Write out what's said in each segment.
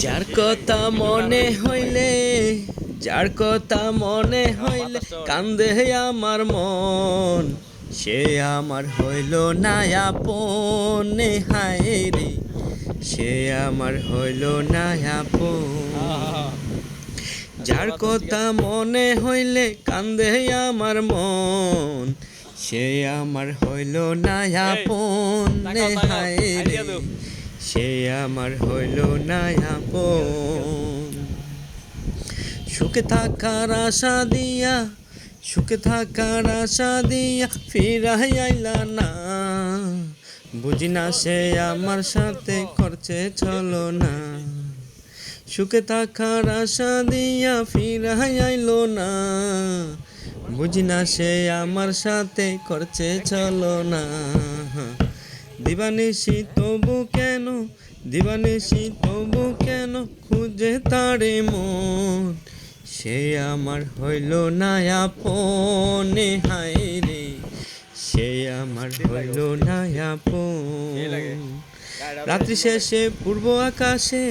যার কথা মনে হইলে যার কথা মনে হইলে কান্দে আমার মন, সে আমার হইল না আপন। হায় রে, সে আমার হইল না আপন। যার কথা মনে হইলে কান্দে আমার মন, সে আমার হইল না আপন। হায় রে, সে আমার হইল না আপন। সুখে থাকার আশা দিয়া, সুখে থাকার আশা দিয়া ফিরাই আইলা না। বুঝি না সে আমার সাথে করছে ছলনা। সুখে থাকার আশা দিয়া ফিরাই আইলো না। বুঝি না সে আমার সাথে করছে ছলনা। দিবানিশি তবু কেন, দিবানিশি তবু কেন খুঁজে তারে মন, সে আমার হইল না আপন। হায় রে, সে আমার হইল না আপন। রাত্রি শেষে পূর্ব আকাশে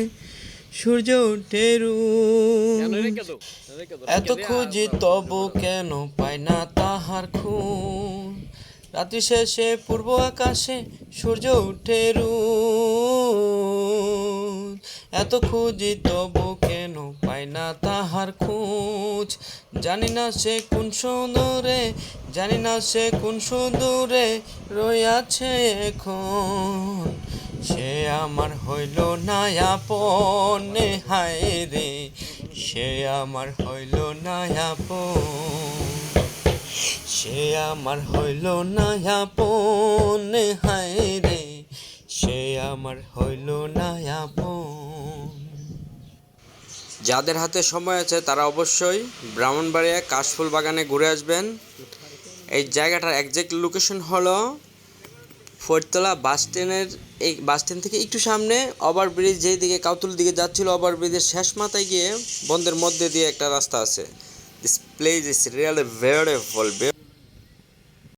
সূর্য ওঠে রোজ, এত খুঁজি তবু কেন পাই না তাহার খুন। রাত্রি শেষে পূর্ব আকাশে সূর্য ওঠে রোজ, এত খুঁজি তবু কেন পাই না তাহার খোঁজ। জানি না সে কোন সুদূরে, জানি না সে কোন সুদূরে রইয়াছে এখন, সে আমার হইল না আপন। হায় রে, সে আমার হইল না আপন, সে আমার হইল না আপন। হায় রে, সে আমার হইল না আপন। যাদের হাতে সময় আছে তারা অবশ্যই ব্রাহ্মণবাড়িয়া কাশফুল বাগানে ঘুরে আসবেন। এই জায়গাটার একজ্যাক্ট লোকেশন হলো ফরিদতলা বাস স্ট্যান্ডের, এই বাস স্ট্যান্ড থেকে একটু সামনে ওভারব্রিজ, যেই দিকে কাউতুল দিকে যাচ্ছিল ওভারব্রিজের শেষ মাথায় গিয়ে বন্ধের মধ্যে দিয়ে একটা রাস্তা আছে। This place is really beautiful.